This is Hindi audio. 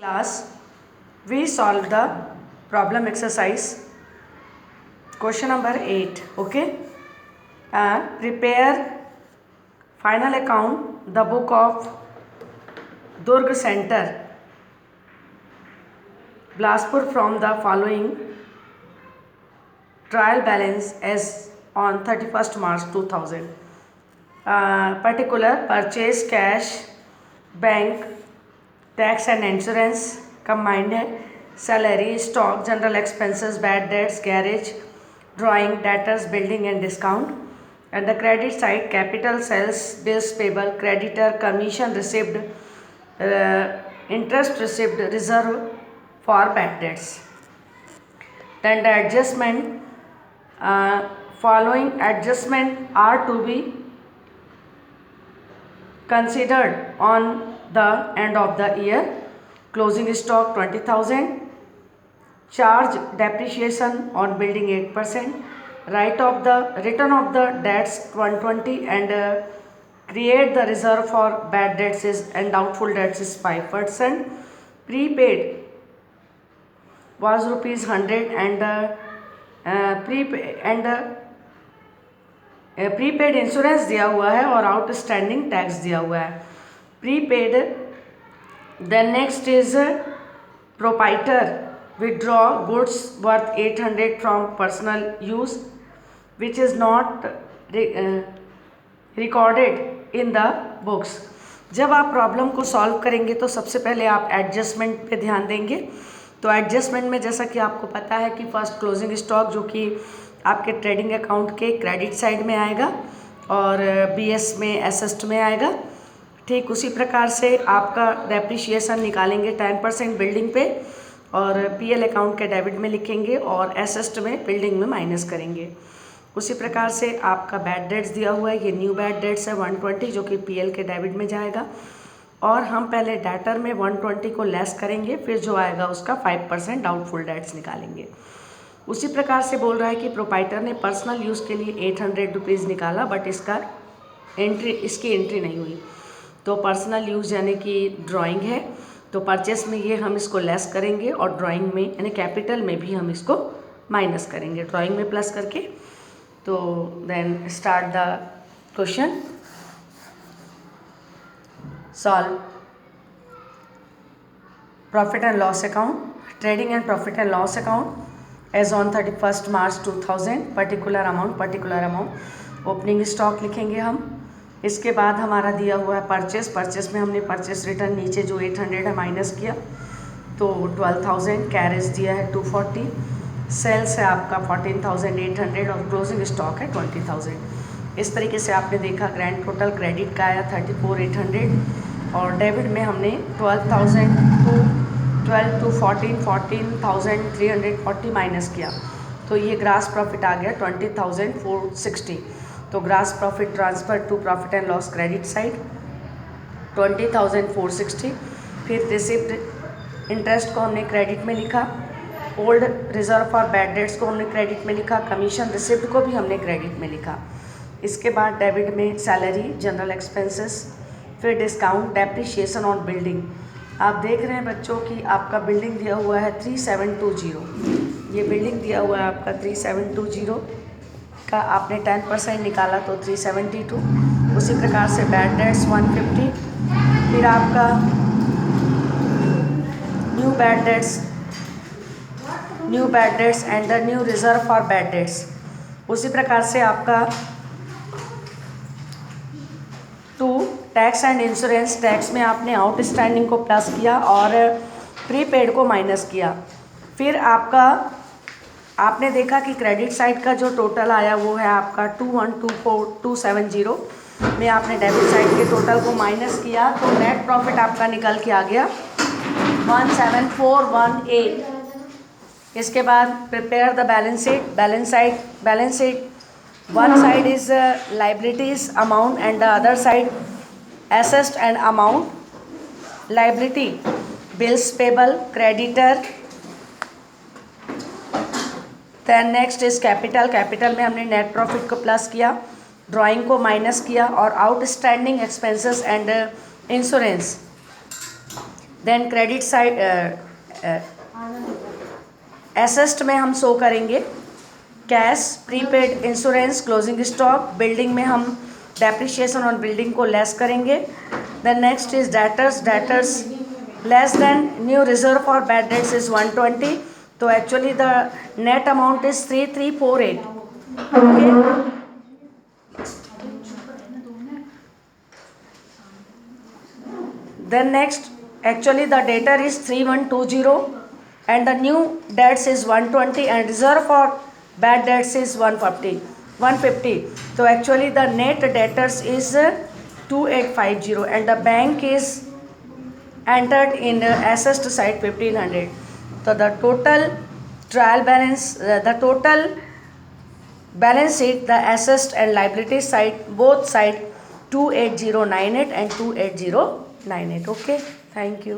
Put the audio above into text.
Class, we solved the problem exercise question number 8. Okay, prepare final account the book of Durg Center, Bilaspur from the following trial balance as on 31st March 2000. Particular purchase, cash, bank, tax and insurance combined है, salary, stock, general expenses, bad debts, garage, drawing, debtors, building and discount. And the credit side capital, sales, bills payable, creditor, commission received, interest received, reserve for bad debts. then the adjustment following adjustment are to be considered on the end of the year. Closing stock 20,000, charge depreciation on building 8%, return of the debts 120, and create the reserve for bad debts and doubtful debts is 5%. Prepaid was ₹100 and prepaid insurance दिया हुआ है और आउटस्टैंडिंग टैक्स दिया हुआ है. Prepaid. Then next is proprietor withdraw goods worth 800 from personal use which is not recorded in the books. जब आप प्रॉब्लम को सॉल्व करेंगे तो सबसे पहले आप एडजस्टमेंट पे ध्यान देंगे. तो एडजस्टमेंट में जैसा कि आपको पता है कि फर्स्ट क्लोजिंग स्टॉक जो कि आपके ट्रेडिंग अकाउंट के क्रेडिट साइड में आएगा और बीएस में एसेस्ट में आएगा. ठीक उसी प्रकार से आपका डेप्रिशिएशन निकालेंगे 10% बिल्डिंग पे और पीएल अकाउंट के डेबिट में लिखेंगे और एसेस्ट में बिल्डिंग में माइनस करेंगे. उसी प्रकार से आपका बैड डेट्स दिया हुआ है, ये न्यू बैड डेट्स है 120 जो कि पीएल के डेबिट में जाएगा और हम पहले डेटर में 120 को लेस करेंगे, फिर जो आएगा उसका 5% डाउटफुल डेट्स निकालेंगे. उसी प्रकार से बोल रहा है कि प्रोपाइटर ने पर्सनल यूज़ के लिए 800 रुपीज़ निकाला बट इसकी एंट्री नहीं हुई. तो पर्सनल यूज़ यानी कि ड्राइंग है, तो परचेस में ये हम इसको लेस करेंगे और ड्राइंग में यानी कैपिटल में भी हम इसको माइनस करेंगे, ड्राइंग में प्लस करके. तो then start the question. Solve profit and loss account, trading and profit and loss account as on 31st March 2000. Particular amount opening stock लिखेंगे हम. इसके बाद हमारा दिया हुआ है परचेस में हमने परचेस रिटर्न नीचे जो 800 है माइनस किया तो 12,000. कैरेज दिया है 240, सेल्स है आपका 14,800 और क्लोजिंग स्टॉक है 20,000. इस तरीके से आपने देखा ग्रैंड टोटल क्रेडिट का आया 34,800 और डेबिट में हमने 12,000 to 14,340 माइनस किया तो ये ग्रास प्रॉफिट आ गया 20,460. तो gross profit transfer to profit and loss credit side 20,460. फिर रिसिप्ट इंटरेस्ट को हमने क्रेडिट में लिखा, old reserve for bad debts को हमने क्रेडिट में लिखा, कमीशन रिसिप्ट को भी हमने क्रेडिट में लिखा. इसके बाद डेबिट में सैलरी, जनरल एक्सपेंसेस, फिर डिस्काउंट, डेप्रिशिएशन ऑन बिल्डिंग. आप देख रहे हैं बच्चों कि आपका बिल्डिंग दिया हुआ है 3720. ये बिल्डिंग दिया हुआ है आपका 3720 का आपने 10% निकाला तो 372. उसी प्रकार से बैड डेट्स 150. फिर आपका new bad debts and the new reserve for bad dates. उसी प्रकार से आपका टैक्स एंड इंश्योरेंस, टैक्स में आपने आउटस्टैंडिंग को प्लस किया और प्रीपेड को माइनस किया. फिर आपने देखा कि क्रेडिट साइड का जो टोटल आया वो है आपका 2124,270 में आपने डेबिट साइड के टोटल को माइनस किया तो नेट प्रॉफिट आपका निकल के आ गया 17418. इसके बाद prepare the balance sheet. One side is liabilities amount and the other side assessed and amount. liability, bills payable, creditor. then next is capital में हमने नेट प्रॉफिट को प्लस किया, ड्राइंग को माइनस किया और outstanding expenses and insurance then credit side assets में हम शो करेंगे cash, prepaid, insurance, closing stock. Building में हम डेप्रिशिएशन ऑन बिल्डिंग को लेस करेंगे। Then next is debtors, debtors less then new reserve for bad debts is 120। तो actually the net amount is 3348। Okay, then next actually the debtor is 3120 and the new debts is 120 and reserve for bad debts is 150. So actually the net debtors is 2850 and the bank is entered in assessed side 1500. So the total trial balance, the total balance sheet, the assessed and liability side, both side 28098 and 28098. Okay, thank you.